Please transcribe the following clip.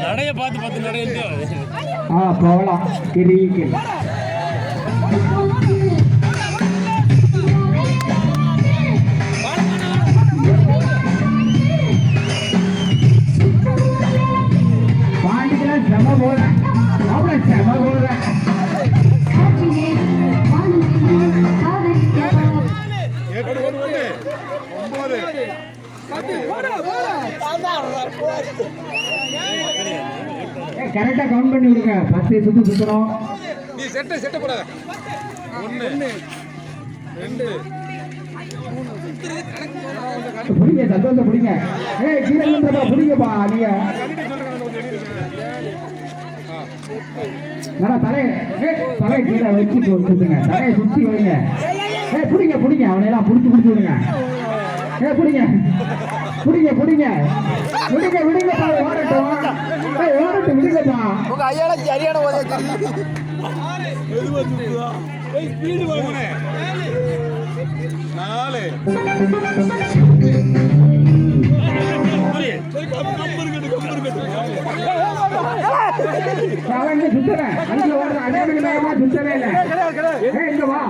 நடைய பார்த்து நடைய போகலாம் கிரிக்கு பாண்டிக்கலாம் செம போறேன் செம போறேன் கரெக்டா கவுண்ட் பண்ணி விடுங்க 10 சுத்து சுத்தணும் நீ செட்ட போடாத 1 2 புடிங்க சந்தோஷம் புடிங்க கீழே விழுந்துறப்பா புடிங்கப்பா நீங்க தலை கீழே வச்சு சுத்துங்க தலையை சுத்தி வைங்க புடிங்க அவனையெல்லாம் புடிச்சு விடுங்க விடுங்கப்பா ஓடட்டும் விடுங்கப்பா உங்க ஐயால சரியான ஓதே ஸ்பீடு வாங்குனே 4 சுத்தறேன் அங்க ஓடுற அதே வேகமா சுத்தவே இல்லை இங்க வா